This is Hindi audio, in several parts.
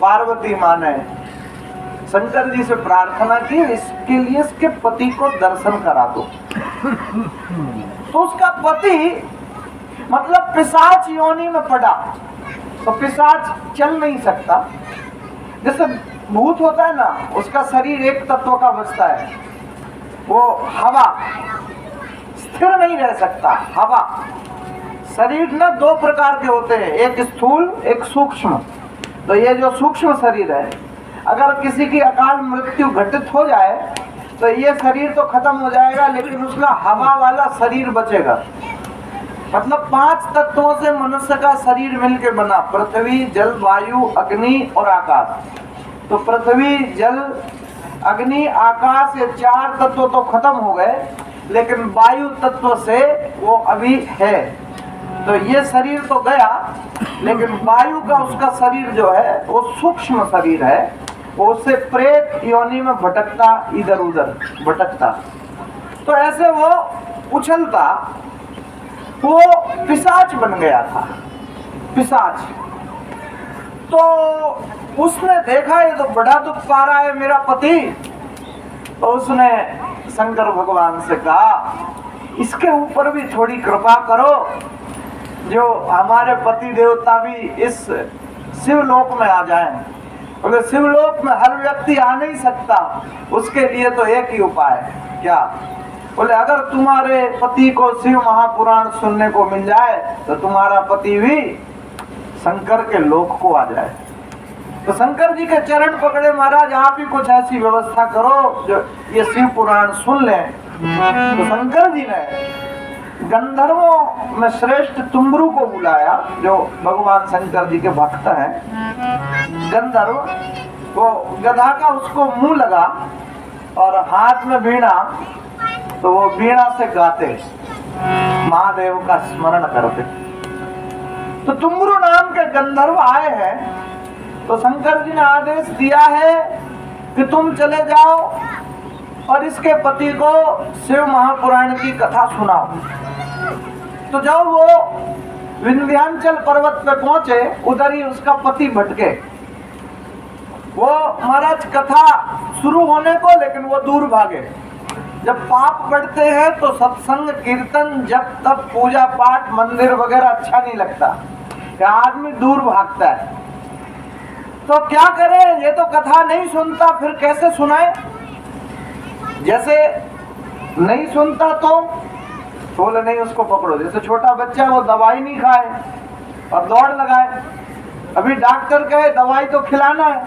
पार्वती माँ ने शंकर जी से प्रार्थना की, इसके लिए इसके पति को दर्शन करा दो। तो उसका पति मतलब पिशाच योनि में पड़ा, तो पिशाच चल नहीं सकता। जैसे भूत होता है ना, उसका शरीर एक तत्व का बचता है, वो हवा, स्थिर नहीं रह सकता। हवा शरीर ना दो प्रकार के होते हैं, एक स्थूल एक सूक्ष्म। तो ये जो सूक्ष्म शरीर है, अगर किसी की अकाल मृत्यु घटित हो जाए तो ये शरीर तो खत्म हो जाएगा, लेकिन उसका हवा वाला शरीर बचेगा। मतलब 5 तत्वों से मनुष्य का शरीर मिलकर बना, पृथ्वी जल वायु अग्नि और आकाश। तो पृथ्वी जल अग्नि आकाश ये 4 तत्व तो खत्म हो गए, लेकिन वायु तत्व से वो अभी है। तो ये शरीर तो गया, लेकिन वायु का उसका शरीर जो है वो सूक्ष्म शरीर है, वो उससे प्रेत योनि में भटकता, इधर उधर भटकता। तो ऐसे वो उछलता, वो पिशाच बन गया था, पिशाच। तो उसने देखा ये तो बड़ा दुख पा रहा है मेरा पति, तो उसने शंकर भगवान से कहा इसके ऊपर भी थोड़ी कृपा करो, जो हमारे पति देवता भी इस शिवलोक में आ जाएं। बोले शिवलोक में हर व्यक्ति आ नहीं सकता, उसके लिए तो एक ही उपाय है। क्या? बोले अगर तुम्हारे पति को शिव महापुराण सुनने को मिल जाए तो तुम्हारा पति भी शंकर के लोक को आ जाए। तो शंकर जी के चरण पकड़े, महाराज आप ही कुछ ऐसी व्यवस्था करो जो ये शिव पुराण सुन लें। तो शंकर जी ने गंधर्वों में श्रेष्ठ तुम्बरु को बुलाया, जो भगवान शंकर जी के भक्त हैं। गंधर्व वो गधा का उसको मुंह लगा और हाथ में वीणा, तो वो वीणा से गाते, महादेव का स्मरण करते। तो तुम्बरु नाम के गंधर्व आए हैं, तो शंकर जी ने आदेश दिया है कि तुम चले जाओ और इसके पति को शिव महापुराण की कथा सुनाओ। तो जब वो विंध्याचल पर्वत पे पहुंचे, उधर ही उसका पति भटके। वो महाराज कथा शुरू होने को, लेकिन वो दूर भागे। जब पाप बढ़ते हैं तो सत्संग कीर्तन जब तब पूजा पाठ मंदिर वगैरह अच्छा नहीं लगता, क्या आदमी दूर भागता है। तो क्या करें, ये तो कथा नहीं सुनता, फिर कैसे सुनाए? जैसे नहीं सुनता तो बोले नहीं उसको पकड़ो। जैसे छोटा बच्चा वो दवाई नहीं खाए और दौड़ लगाए, अभी डॉक्टर कहे दवाई तो खिलाना है,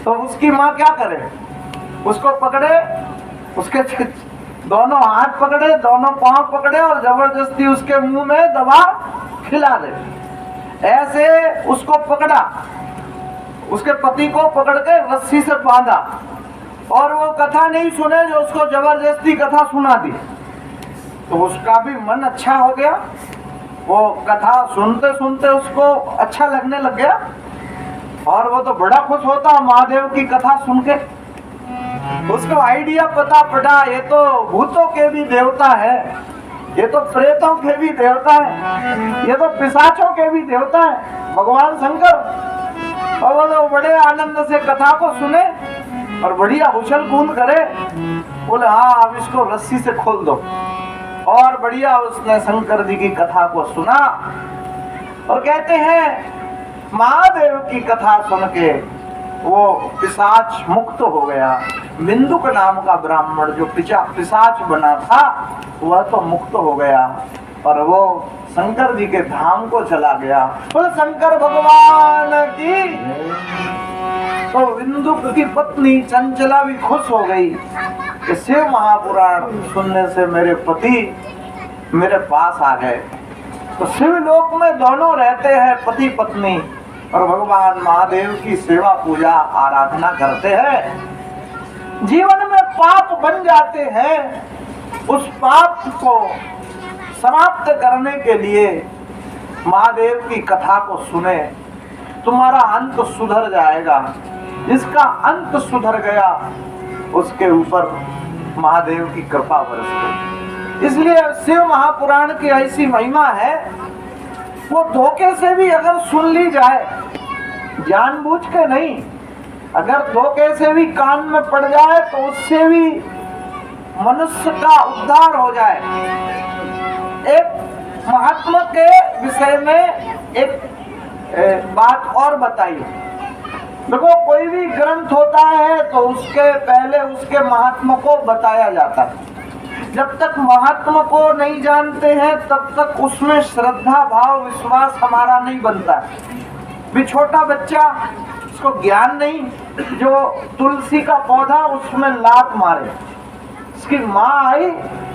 तो उसकी माँ क्या करे? उसको पकड़े, उसके दोनों हाथ पकड़े, दोनों पांव पकड़े और जबरदस्ती उसके मुंह में दवा खिला दे। ऐसे उसको पकड़ा, उसके पति को पकड़ के रस्सी से बांधा और वो कथा नहीं सुने जो उसको जबरदस्ती कथा सुना दी। तो उसका भी मन अच्छा हो गया, वो कथा सुनते सुनते उसको अच्छा लगने लग गया और वो तो बड़ा खुश होता महादेव की कथा सुन के। उसको आइडिया पता पड़ा, ये तो भूतों के भी देवता है, ये तो प्रेतों के भी देवता है, ये तो पिशाचों के भी देवता है भगवान शंकर। और वो बड़े आनंद से कथा को सुने और बढ़िया उछल कूद करे। बोले हाँ अब इसको रस्सी से खोल दो। और बढ़िया उसने शंकर जी की कथा को सुना और कहते हैं महादेव की कथा सुन के वो पिशाच मुक्त हो गया। बिंदुक नाम का ब्राह्मण जो पिशाच बना था वह तो मुक्त हो गया और वो शंकर जी के धाम को चला गया। बोले शंकर भगवान की। तो बिंदुक की पत्नी चंचला भी खुश हो गई कि शिव महापुराण सुनने से मेरे पति मेरे पास आ गए। तो शिवलोक में दोनों रहते हैं पति पत्नी और भगवान महादेव की सेवा पूजा आराधना करते हैं। जीवन में पाप बन जाते हैं, उस पाप को समाप्त करने के लिए महादेव की कथा को सुने, तुम्हारा अंत सुधर जाएगा। जिसका अंत सुधर गया उसके ऊपर महादेव की कृपा बरसती। इसलिए शिव महापुराण की ऐसी महिमा है, वो धोखे से भी अगर सुन ली जाए जानबूझ के नहीं। अगर धोखे से भी कान में पड़ जाए तो उससे भी मनुष्य का उद्धार हो जाए। एक महात्मा के विषय में एक बात और बताइए। देखो, कोई भी ग्रंथ होता है तो उसके पहले उसके महात्मा को बताया जाता है। जब तक महात्मा को नहीं जानते हैं तब तक उसमें श्रद्धा भाव विश्वास हमारा नहीं बनता है। भी छोटा बच्चा, उसको ज्ञान नहीं, जो तुलसी का पौधा उसमें लात मारे, उसकी माँ आई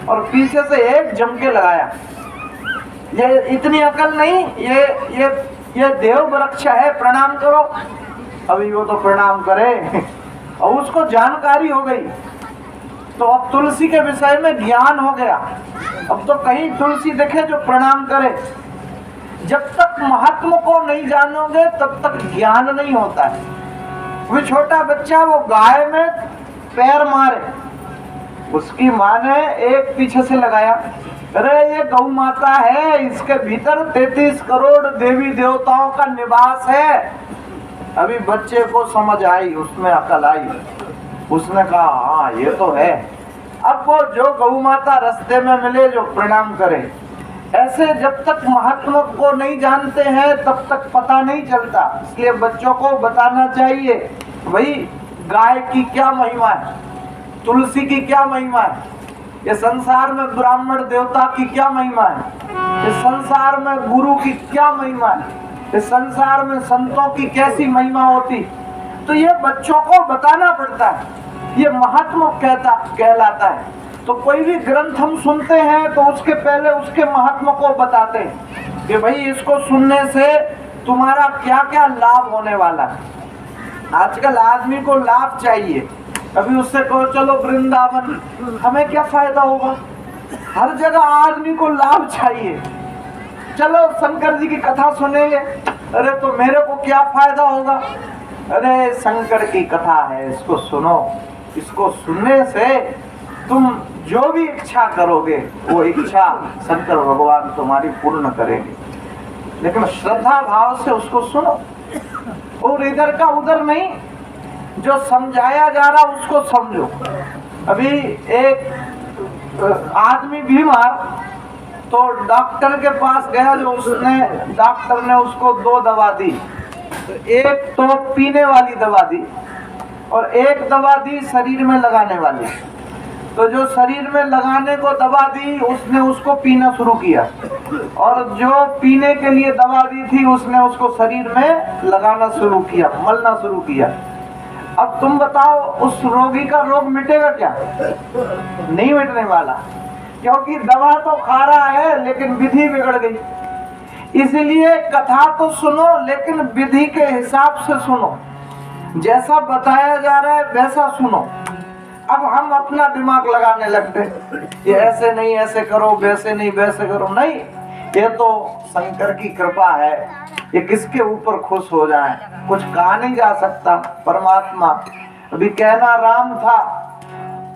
और पीछे से एक जमके लगाया, ये इतनी अकल नहीं, ये देव वृक्ष है, प्रणाम करो। अभी वो तो प्रणाम करे और उसको जानकारी हो गई, तो अब तुलसी के विषय में ज्ञान हो गया। अब तो कहीं तुलसी देखे जो प्रणाम करे। जब तक महात्मा को नहीं जानोगे तब तक ज्ञान नहीं होता है। वो छोटा बच्चा वो गाय में पैर मारे, उसकी माँ ने एक पीछे से लगाया, अरे ये गौ माता है, इसके भीतर 33 करोड़ देवी देवताओं का निवास है। अभी बच्चे को समझ आई, उसमें अकल आई, उसने कहा हाँ ये तो है। अब वो जो गौ माता रास्ते में मिले जो प्रणाम करे। ऐसे जब तक महात्मा को नहीं जानते हैं तब तक पता नहीं चलता। इसलिए बच्चों को बताना चाहिए भाई गाय की क्या महिमा है, तुलसी की क्या महिमा है, ये संसार में ब्राह्मण देवता की क्या महिमा है, ये संसार में गुरु की क्या महिमा है, ये संसार में संतों की कैसी महिमा होती। तो ये बच्चों को बताना पड़ता है, ये महात्मा कहलाता है। तो कोई भी ग्रंथ हम सुनते हैं तो उसके पहले उसके महात्मा को बताते हैं कि भाई इसको सुनने से तुम्हारा क्या क्या लाभ होने वाला है। आजकल आदमी को लाभ चाहिए, अभी उससे कहो चलो वृंदावन, हमें क्या फायदा होगा। हर जगह आदमी को लाभ चाहिए। चलो शंकर जी की कथा सुनेंगे, अरे तो मेरे को क्या फायदा होगा। अरे शंकर की कथा है, इसको सुनो, इसको सुनने से तुम जो भी इच्छा करोगे वो इच्छा शंकर भगवान तुम्हारी पूर्ण करेंगे। लेकिन श्रद्धा भाव से उसको सुनो और इधर का उधर नहीं, जो समझाया जा रहा उसको समझो। अभी एक आदमी बीमार, तो डॉक्टर के पास गया, जो डॉक्टर ने उसको 2 दवा दी। एक तो पीने वाली दवा दी और एक दवा दी शरीर में लगाने वाली। तो जो शरीर में लगाने को दवा दी उसने उसको पीना शुरू किया, और जो पीने के लिए दवा दी थी उसने उसको शरीर में लगाना शुरू किया, मलना शुरू किया। अब तुम बताओ उस रोगी का रोग मिटेगा क्या? नहीं मिटने वाला, क्योंकि दवा तो खा रहा है लेकिन विधि बिगड़ गई। इसलिए कथा तो सुनो लेकिन विधि के हिसाब से सुनो, जैसा बताया जा रहा है वैसा सुनो। अब हम अपना दिमाग लगाने लगते, ये ऐसे नहीं ऐसे करो, वैसे नहीं वैसे करो। नहीं, ये तो शंकर की कृपा है, ये किसके ऊपर खुश हो जाए, कुछ कहा नहीं जा सकता। परमात्मा अभी कहना राम था,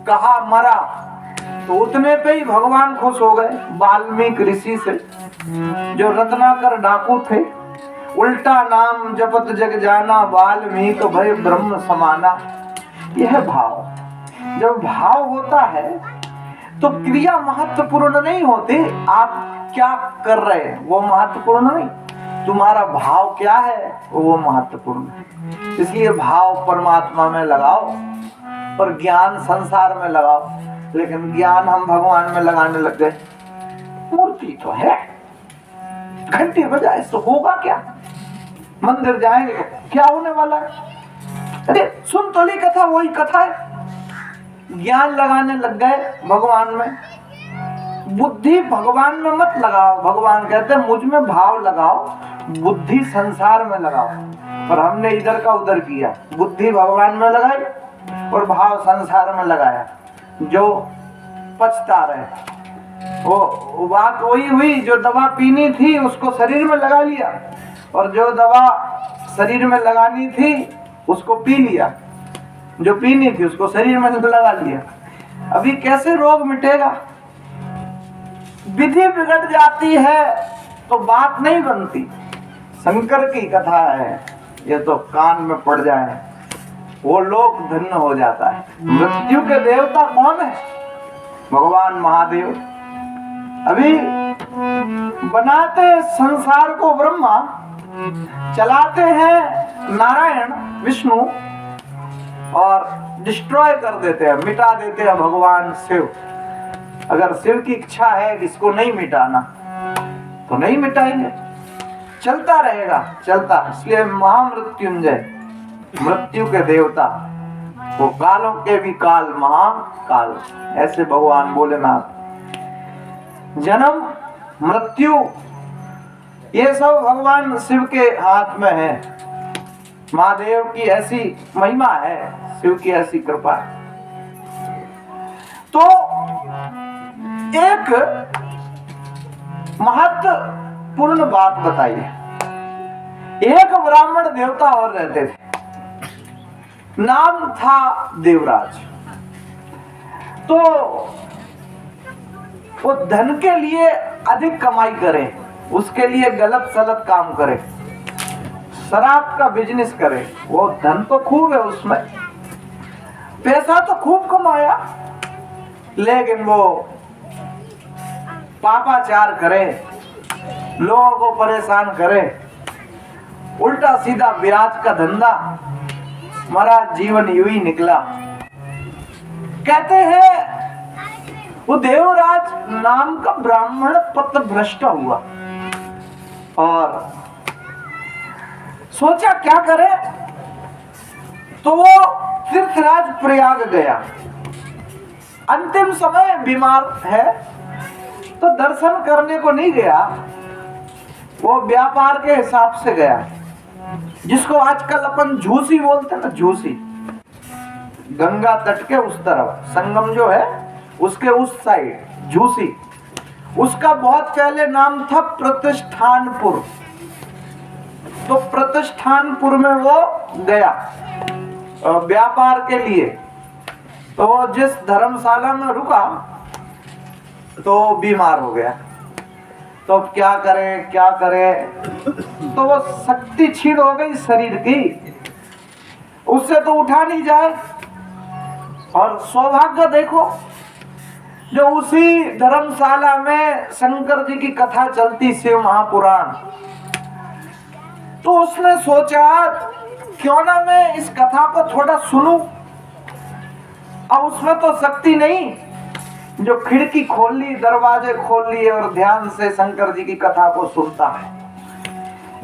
कहा मरा, तो उतने पे ही भगवान खुश हो गए। वाल्मीकि ऋषि से, जो रत्नाकर डाकू थे, उल्टा नाम जपत जग जाना, वाल्मीकि भय ब्रह्म समाना। यह भाव, जब भाव होता है तो क्रिया महत्वपूर्ण नहीं होती, आप क्या कर रहे हैं वो महत्वपूर्ण नहीं, तुम्हारा भाव क्या है वो महत्वपूर्ण है। इसलिए भाव परमात्मा में लगाओ और ज्ञान संसार में लगाओ। लेकिन ज्ञान हम भगवान में लगाने लग गए। मूर्ति तो है, घंटे बजाए तो होगा क्या, मंदिर जाएंगे तो क्या होने वाला है। अरे सुन तो ली कथा, वही कथा है। ज्ञान लगाने लग गए भगवान में, बुद्धि भगवान में मत लगाओ। भगवान कहते हैं मुझ में भाव लगाओ, बुद्धि संसार में लगाओ। पर हमने इधर का उधर किया, बुद्धि भगवान में लगाई और भाव संसार में लगाया, जो पछता रहे। वो बात वही हुई, जो दवा पीनी थी उसको शरीर में लगा लिया, और जो दवा शरीर में लगानी थी उसको पी लिया, जो पीनी थी उसको शरीर में लगा लिया। अभी कैसे रोग मिटेगा? विधि बिगड़ जाती है तो बात नहीं बनती। शंकर की कथा है, ये तो कान में पड़ जाए, वो लोग धन्य हो जाता है। मृत्यु के देवता कौन है? भगवान महादेव। अभी बनाते संसार को ब्रह्मा, चलाते हैं नारायण विष्णु, और डिस्ट्रॉय कर देते हैं, मिटा देते हैं भगवान शिव। अगर शिव की इच्छा है कि इसको नहीं मिटाना तो नहीं मिटाएंगे, चलता रहेगा, चलता। इसलिए महामृत्युंजय, मृत्यु के देवता, वो कालों के भी काल, महाकाल, ऐसे भगवान भोलेनाथ। जन्म मृत्यु ये सब भगवान शिव के हाथ में है। महादेव की ऐसी महिमा है, शिव की ऐसी कृपा है। तो एक महत्वपूर्ण बात बताइए। एक ब्राह्मण देवता और रहते थे, नाम था देवराज। तो वो धन के लिए अधिक कमाई करे, उसके लिए गलत सलत काम करे, शराब का बिजनेस करे। वो धन तो खूब है, उसमें पैसा तो खूब कमाया, लेकिन वो पापाचार करे, लोगों को परेशान करे, उल्टा सीधा ब्याज का धंधा, महाराज जीवन यूं ही निकला। कहते हैं वो देवराज नाम का ब्राह्मण पथभ्रष्ट हुआ और सोचा क्या करे। तो वो तीर्थराज प्रयाग गया। अंतिम समय बीमार है तो दर्शन करने को नहीं गया, वो व्यापार के हिसाब से गया, जिसको आजकल अपन झूसी बोलते हैं ना, झूसी। गंगा तट के उस तरफ संगम जो है उसके उस साइड झूसी। उसका बहुत पहले नाम था प्रतिष्ठानपुर। तो प्रतिष्ठानपुर में वो गया व्यापार के लिए। तो वो जिस धर्मशाला में रुका तो बीमार हो गया। तो क्या करे क्या करे, तो वो शक्ति छीन हो गई शरीर की, उससे तो उठा नहीं जाए। और सौभाग्य देखो, जो उसी धर्मशाला में शंकर जी की कथा चलती, शिव महापुराण, तो उसने सोचा क्यों ना मैं इस कथा को थोड़ा सुनूं। अब उसमें तो शक्ति नहीं, जो खिड़की खोल ली, दरवाजे खोल लिए और ध्यान से शंकर जी की कथा को सुनता है।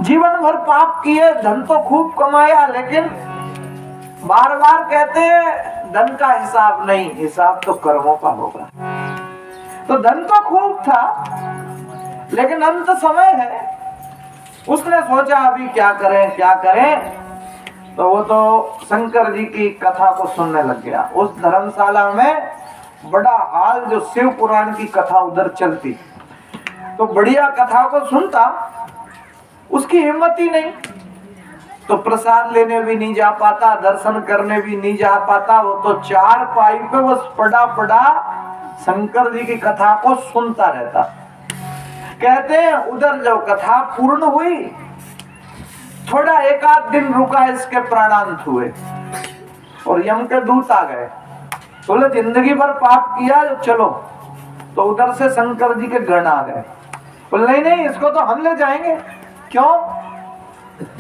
जीवन भर पाप किए, धन तो खूब कमाया, लेकिन बार बार कहते हैं धन का हिसाब नहीं, हिसाब तो कर्मों का होगा। तो धन तो खूब था, लेकिन अंत समय है। उसने सोचा अभी क्या करें क्या करें, तो वो तो शंकर जी की कथा को सुनने लग गया। उस धर्मशाला में बड़ा हाल, जो शिव पुराण की कथा उधर चलती, तो बढ़िया कथा को सुनता, उसकी हिम्मत ही नहीं। तो प्रसाद लेने भी नहीं जा पाता, दर्शन करने भी नहीं जा पाता। वो तो चार पाई पे बस पड़ा पड़ा शंकर जी की कथा को सुनता रहता। कहते हैं उधर जब कथा पूर्ण हुई, थोड़ा एक आध दिन रुका, इसके प्राणांत हुए और यम के दूत आ गए। बोले जिंदगी भर पाप किया, चलो। तो उधर से शंकर जी के गण आ गए। बोले नहीं नहीं, इसको तो हम ले जाएंगे। क्यों?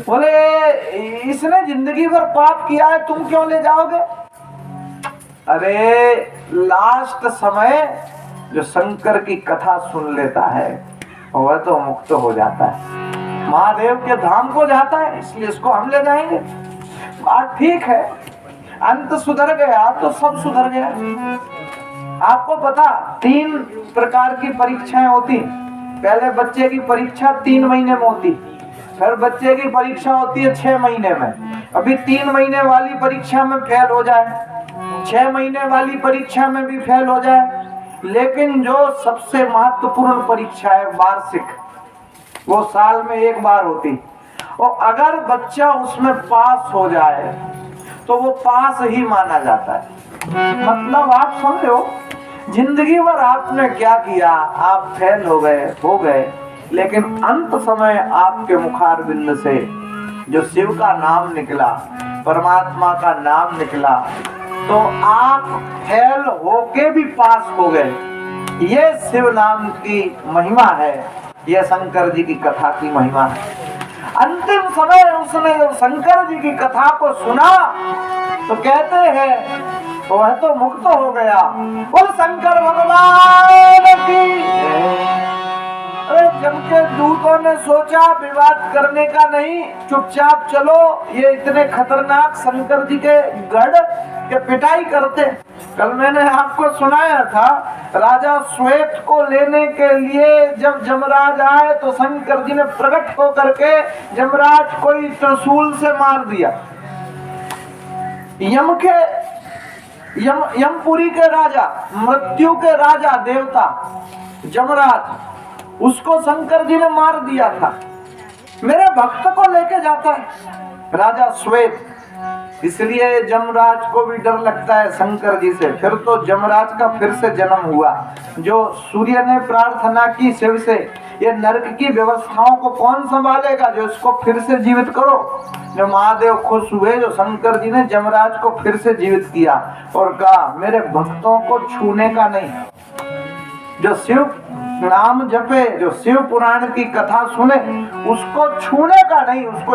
बोले इसने जिंदगी भर पाप किया है, तुम क्यों ले जाओगे? अरे लास्ट समय जो शंकर की कथा सुन लेता है वह तो मुक्त हो जाता है, महादेव के धाम को जाता है, इसलिए इसको हम ले जाएंगे। बात ठीक है, अंत सुधर गया तो सब सुधर गया। आपको पता 3 प्रकार की परीक्षाएं होती। पहले बच्चे की परीक्षा 3 महीने में होती, फिर बच्चे की परीक्षा होती है 6 महीने में। अभी 3 महीने वाली परीक्षा में फेल हो जाए, 6 महीने वाली परीक्षा में भी फेल हो जाए, लेकिन जो सबसे महत्वपूर्ण परीक्षा है वार्षिक, वो साल में एक बार होती। और अगर बच्चा उसमें पास हो जाए तो वो पास ही माना जाता है। मतलब आप सुन रहे हो, जिंदगी भर आपने क्या किया, आप फेल हो गए, लेकिन अंत समय आपके मुखारबिंद से जो शिव का नाम निकला, परमात्मा का नाम निकला, तो आप फेल होके भी पास हो गए। ये शिव नाम की महिमा है, यह शंकर जी की कथा की महिमा है। अंतिम समय उसने जब शंकर जी की कथा को सुना तो कहते हैं वह तो मुक्त हो गया। बोल शंकर भगवान की। अरे जब के दूतों ने सोचा विवाद करने का नहीं, चुपचाप चलो, ये इतने खतरनाक शंकर जी के गढ़ के पिटाई करते। कल मैंने आपको सुनाया था, राजा श्वेत को लेने के लिए जब जमराज आए तो शंकर जी ने प्रकट होकर के जमराज को त्रिशूल से मार दिया। यमपुरी के राजा, मृत्यु के राजा देवता जमराज, उसको शंकर जी ने मार दिया था। मेरे भक्त को लेके जाता है राजा श्वेत, इसलिए जमराज को भी डर लगता है शंकर जी से। फिर तो जमराज का फिर से जन्म हुआ। जो सूर्य ने प्रार्थना की शिव से, ये नरक की व्यवस्थाओं को कौन संभालेगा, जो इसको फिर से जीवित करो। जो महादेव खुश हुए, जो शंकर जी ने जमराज को फिर से जीवित किया और कहा मेरे भक्तों को छूने का नहीं। जो शिव नाम जपे, जो शिव पुराण की कथा सुने, उसको छूने का नहीं, उसको